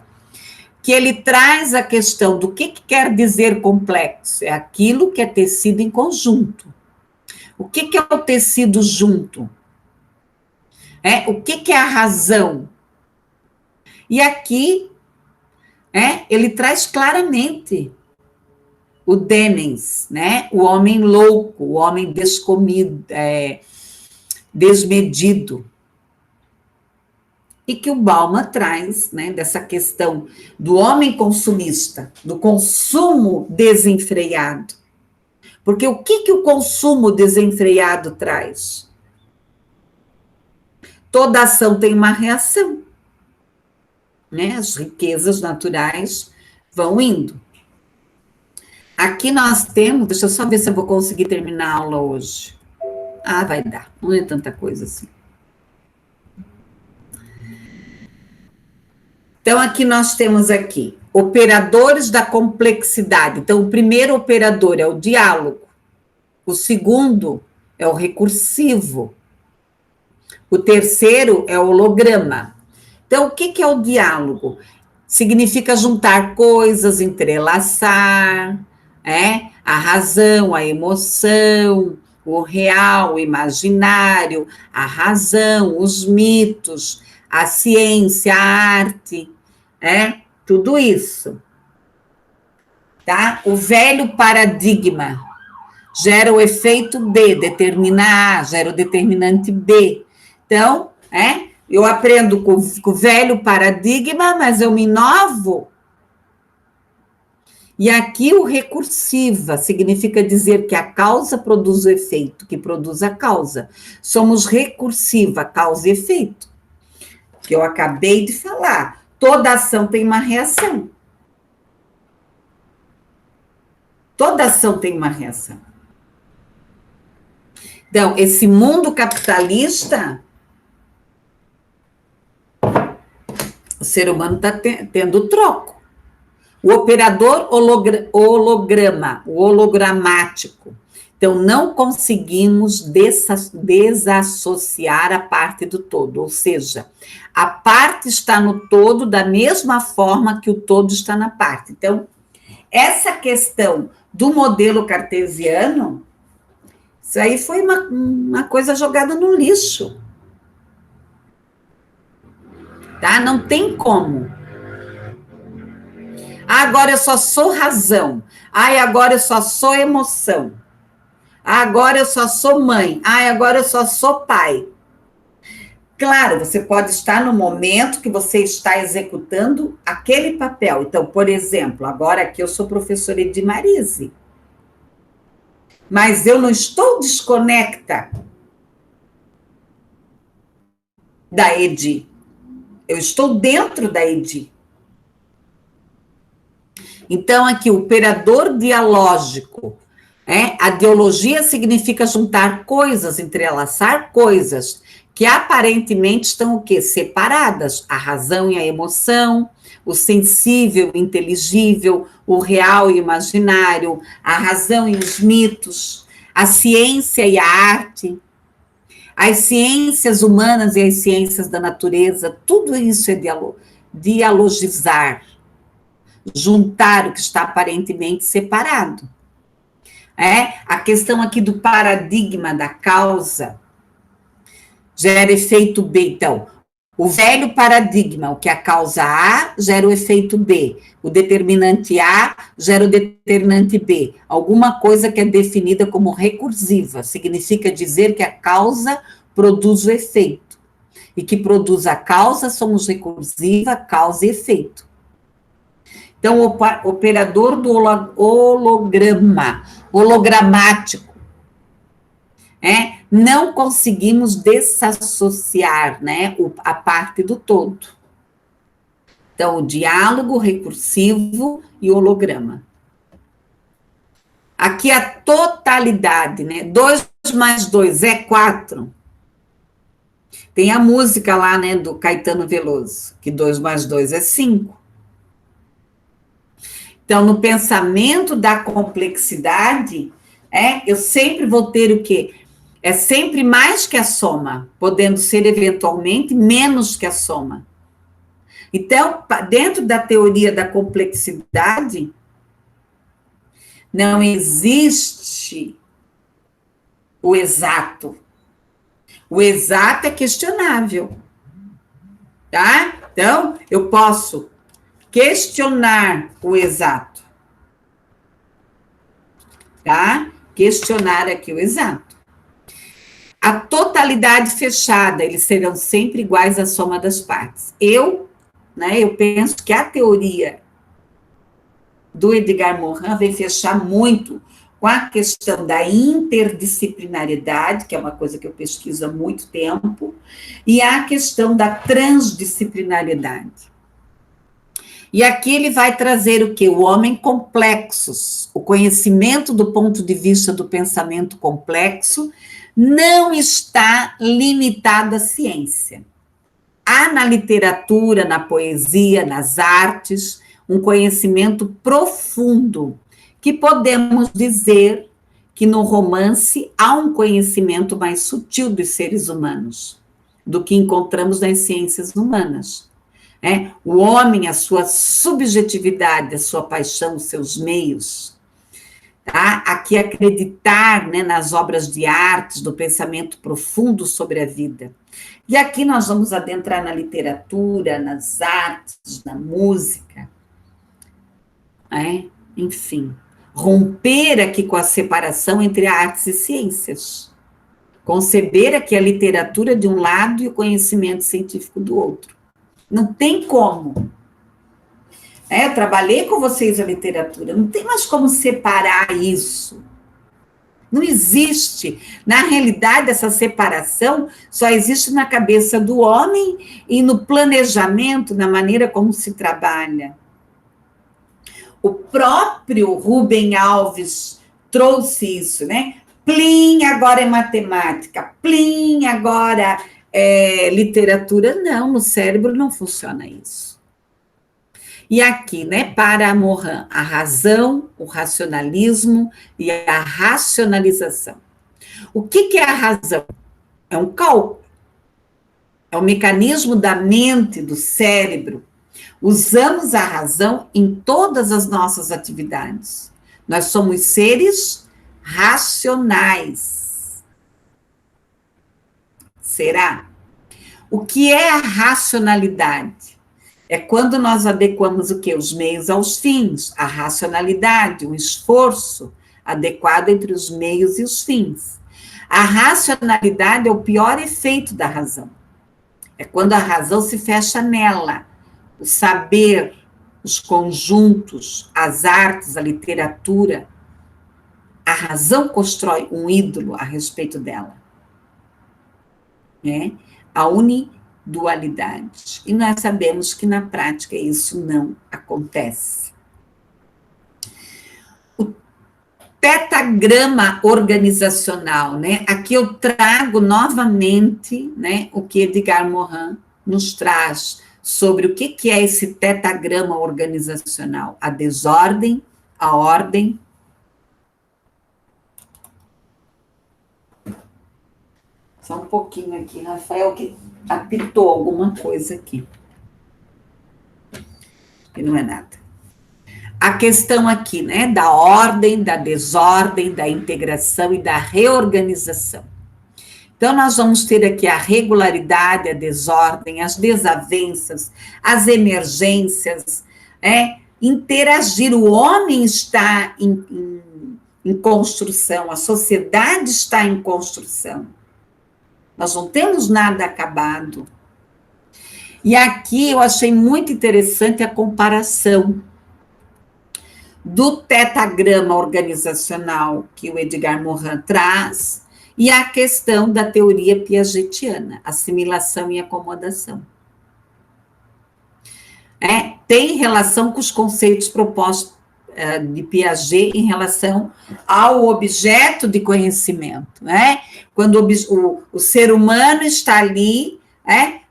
que ele traz a questão do que quer dizer complexo. É aquilo que é tecido em conjunto. O que é o tecido junto? O que é a razão? E aqui, ele traz claramente o demens, né? O homem louco, o homem descomido, desmedido. E que o Bauman traz, né, dessa questão do homem consumista, do consumo desenfreado. Porque o que o consumo desenfreado traz? Toda ação tem uma reação, né? As riquezas naturais vão indo. Aqui nós temos, deixa eu só ver se eu vou conseguir terminar a aula hoje. Ah, vai dar, não é tanta coisa assim. Então, aqui nós temos aqui, operadores da complexidade. Então, o primeiro operador é o diálogo. O segundo é o recursivo. O terceiro é o holograma. Então, o que é o diálogo? Significa juntar coisas, entrelaçar, a razão, a emoção, o real, o imaginário, a razão, os mitos, a ciência, a arte, tudo isso. Tá? O velho paradigma gera o efeito B, determina A, gera o determinante B. Então, eu aprendo com o velho paradigma, mas eu me inovo. E aqui o recursiva significa dizer que a causa produz o efeito, que produz a causa. Somos recursiva, causa e efeito. Que eu acabei de falar. Toda ação tem uma reação. Toda ação tem uma reação. Então, esse mundo capitalista, o ser humano está tendo troco. O operador holograma, o hologramático. Então, não conseguimos desassociar a parte do todo, ou seja, a parte está no todo da mesma forma que o todo está na parte. Então, essa questão do modelo cartesiano, isso aí foi uma coisa jogada no lixo. Tá? Não tem como. Agora eu só sou razão. Agora eu só sou emoção. Agora eu só sou mãe. Agora eu só sou pai. Claro, você pode estar no momento que você está executando aquele papel. Então, por exemplo, agora aqui eu sou professora de Marise. Mas eu não estou desconecta da Edi. Eu estou dentro da Edi. Então, aqui, o operador dialógico. A dialogia significa juntar coisas, entrelaçar coisas que aparentemente estão o quê? Separadas. A razão e a emoção, o sensível e inteligível, o real e o imaginário, a razão e os mitos, a ciência e a arte, as ciências humanas e as ciências da natureza, tudo isso é dialogizar, juntar o que está aparentemente separado. A questão aqui do paradigma da causa gera efeito B. Então, o velho paradigma, o que é a causa A, gera o efeito B. O determinante A gera o determinante B. Alguma coisa que é definida como recursiva, significa dizer que a causa produz o efeito. E que produz a causa, somos recursiva, causa e efeito. Então, o operador do hologramático, não conseguimos desassociar, né, a parte do todo. Então, o diálogo recursivo e o holograma. Aqui a totalidade, né? 2 mais 2 é 4. Tem a música lá, né, do Caetano Veloso, que 2 mais 2 é 5. Então, no pensamento da complexidade, eu sempre vou ter o quê? É sempre mais que a soma, podendo ser eventualmente menos que a soma. Então, dentro da teoria da complexidade, não existe o exato. O exato é questionável, tá? Então, eu posso questionar o exato, tá? Questionar aqui o exato. A totalidade fechada, eles serão sempre iguais à soma das partes. Eu penso que a teoria do Edgar Morin vem fechar muito com a questão da interdisciplinariedade, que é uma coisa que eu pesquiso há muito tempo, e a questão da transdisciplinariedade. E aqui ele vai trazer o quê? O homem complexos. O conhecimento do ponto de vista do pensamento complexo não está limitado à ciência. Há na literatura, na poesia, nas artes, um conhecimento profundo, que podemos dizer que no romance há um conhecimento mais sutil dos seres humanos, do que encontramos nas ciências humanas. O homem, a sua subjetividade, a sua paixão, os seus meios. Tá? Aqui acreditar, né, nas obras de artes, do pensamento profundo sobre a vida. E aqui nós vamos adentrar na literatura, nas artes, na música. Enfim, romper aqui com a separação entre artes e ciências. Conceber aqui a literatura de um lado e o conhecimento científico do outro. Não tem como. Eu trabalhei com vocês a literatura, não tem mais como separar isso. Não existe. Na realidade, essa separação só existe na cabeça do homem e no planejamento, na maneira como se trabalha. O próprio Rubem Alves trouxe isso, né? Plim, agora é matemática. Plim, agora literatura. Não, no cérebro não funciona isso. E aqui, né, para Morin, a razão, o racionalismo e a racionalização. O que é a razão? É um cálculo. É um mecanismo da mente, do cérebro. Usamos a razão em todas as nossas atividades. Nós somos seres racionais. Será? O que é a racionalidade? É quando nós adequamos o quê? Os meios aos fins, a racionalidade, um esforço adequado entre os meios e os fins. A racionalidade é o pior efeito da razão. É quando a razão se fecha nela. O saber, os conjuntos, as artes, a literatura. A razão constrói um ídolo a respeito dela. A unidualidade. E nós sabemos que na prática isso não acontece. O pentagrama organizacional, né? Aqui eu trago novamente, né, o que Edgar Morin nos traz sobre o que é esse pentagrama organizacional. A desordem, a ordem. Só um pouquinho aqui, Rafael, que apitou alguma coisa aqui. Que não é nada. A questão aqui, né, da ordem, da desordem, da integração e da reorganização. Então, nós vamos ter aqui a regularidade, a desordem, as desavenças, as emergências, interagir. O homem está em construção, a sociedade está em construção. Nós não temos nada acabado. E aqui eu achei muito interessante a comparação do tetagrama organizacional que o Edgar Morin traz e a questão da teoria piagetiana, assimilação e acomodação. Tem relação com os conceitos propostos de Piaget em relação ao objeto de conhecimento, né? Quando o ser humano está ali,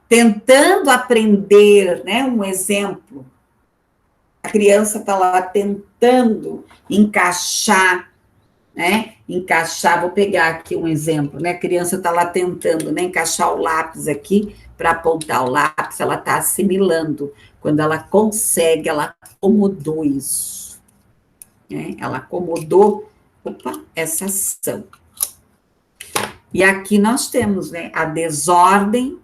tentando aprender, né? Um exemplo, a criança está lá tentando encaixar, né? Vou pegar aqui um exemplo, né? A criança está lá tentando, né, encaixar o lápis aqui para apontar o lápis, ela está assimilando. Quando ela consegue, ela acomodou isso. Né? Ela acomodou, essa ação. E aqui nós temos, né, a desordem.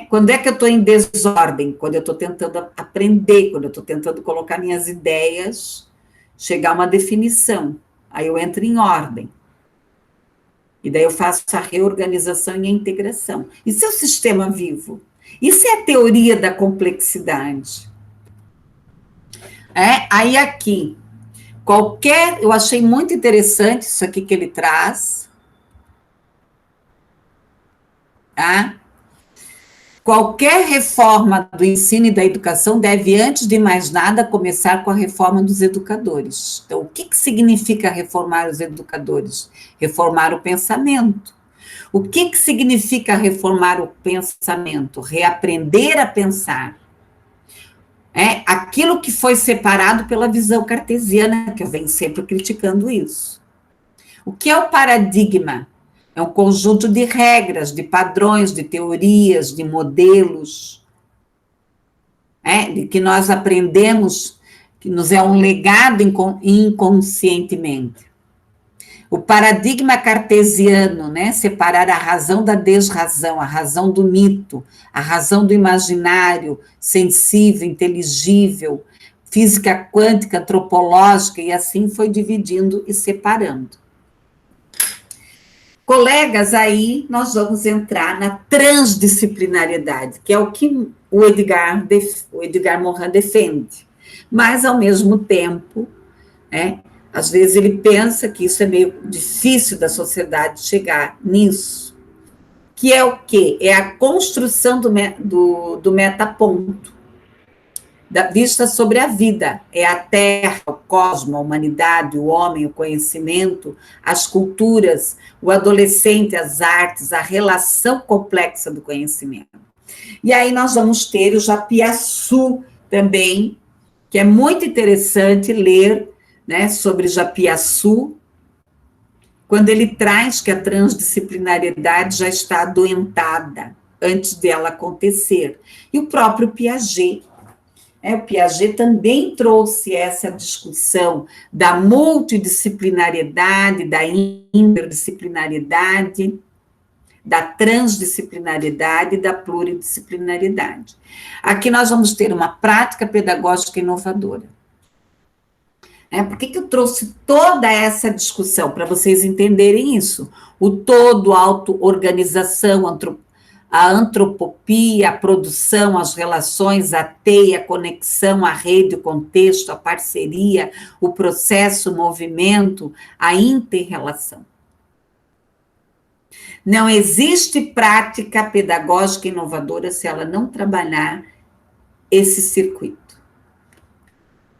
Quando é que eu estou em desordem? Quando eu estou tentando aprender, quando eu estou tentando colocar minhas ideias, chegar a uma definição. Aí eu entro em ordem. E daí eu faço a reorganização e a integração. Isso é o sistema vivo. Isso é a teoria da complexidade. Aí aqui, eu achei muito interessante isso aqui que ele traz. Tá? Qualquer reforma do ensino e da educação deve, antes de mais nada, começar com a reforma dos educadores. Então, o que significa reformar os educadores? Reformar o pensamento. O que significa reformar o pensamento? Reaprender a pensar. Aquilo que foi separado pela visão cartesiana, que eu venho sempre criticando isso. O que é o paradigma? É um conjunto de regras, de padrões, de teorias, de modelos, de que nós aprendemos, que nos é um legado inconscientemente. O paradigma cartesiano, né, separar a razão da desrazão, a razão do mito, a razão do imaginário, sensível, inteligível, física quântica, antropológica, e assim foi dividindo e separando. Colegas, aí nós vamos entrar na transdisciplinariedade, que é o que o Edgar Morin defende. Mas, ao mesmo tempo, às vezes ele pensa que isso é meio difícil da sociedade chegar nisso. Que é o quê? É a construção do metaponto, da vista sobre a vida. É a terra, o cosmo, a humanidade, o homem, o conhecimento, as culturas, o adolescente, as artes, a relação complexa do conhecimento. E aí nós vamos ter o Japiaçu também, que é muito interessante ler, né, sobre Japiaçu, quando ele traz que a transdisciplinariedade já está adoentada antes dela acontecer. E o próprio Piaget. O Piaget também trouxe essa discussão da multidisciplinariedade, da interdisciplinariedade, da transdisciplinariedade e da pluridisciplinariedade. Aqui nós vamos ter uma prática pedagógica inovadora. Por que eu trouxe toda essa discussão? Para vocês entenderem isso. O todo, a auto-organização, a antropopia, a produção, as relações, a teia, a conexão, a rede, o contexto, a parceria, o processo, o movimento, a inter-relação. Não existe prática pedagógica inovadora se ela não trabalhar esse circuito.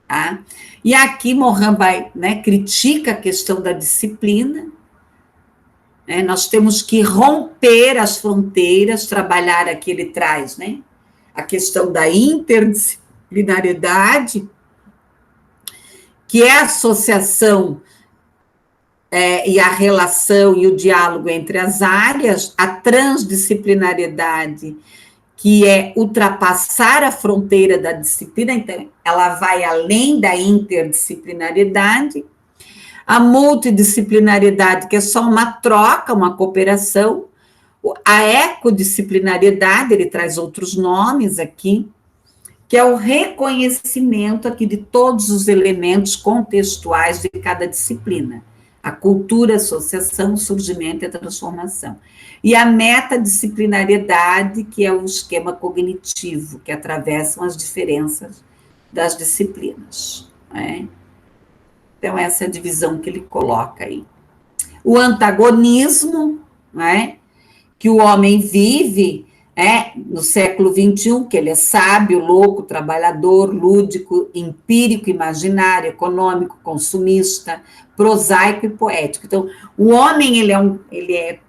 Tá? E aqui Morin critica a questão da disciplina. Nós temos que romper as fronteiras, trabalhar aqui, ele traz, né, a questão da interdisciplinariedade, que é a associação e a relação e o diálogo entre as áreas, a transdisciplinariedade, que é ultrapassar a fronteira da disciplina, então ela vai além da interdisciplinariedade, a multidisciplinariedade, que é só uma troca, uma cooperação, a ecodisciplinariedade, ele traz outros nomes aqui, que é o reconhecimento aqui de todos os elementos contextuais de cada disciplina. A cultura, associação, surgimento e transformação. E a metadisciplinariedade, que é o esquema cognitivo, que atravessam as diferenças das disciplinas. Né? Então, essa é a divisão que ele coloca aí. O antagonismo, né, que o homem vive no século XXI, que ele é sábio, louco, trabalhador, lúdico, empírico, imaginário, econômico, consumista, prosaico e poético. Então, o homem, ele é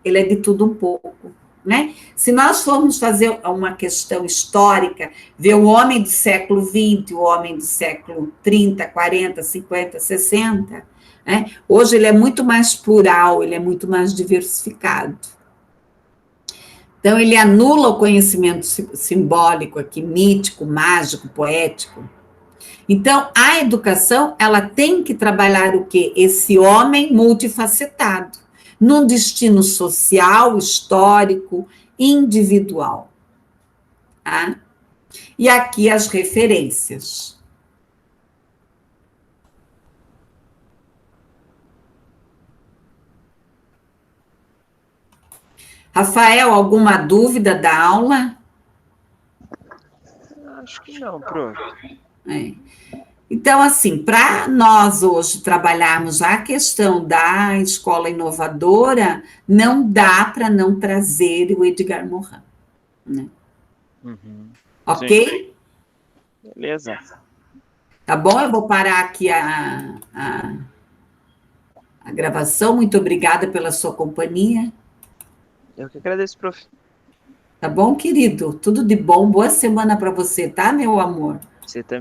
de tudo um pouco. Né? Se nós formos fazer uma questão histórica, ver o homem do século XX, o homem do século 30, 40, 50, 60, né? Hoje ele é muito mais plural, ele é muito mais diversificado. Então, ele anula o conhecimento simbólico aqui, mítico, mágico, poético. Então, a educação, ela tem que trabalhar o quê? Esse homem multifacetado, num destino social, histórico, individual. Tá? E aqui as referências. Rafael, alguma dúvida da aula? Acho que não, prof. Então, assim, para nós hoje trabalharmos a questão da escola inovadora, não dá para não trazer o Edgar Morin. Né? Uhum. Ok? Sim. Beleza. Tá bom? Eu vou parar aqui a gravação. Muito obrigada pela sua companhia. Eu que agradeço, prof. Tá bom, querido? Tudo de bom. Boa semana para você, tá, meu amor? Você também.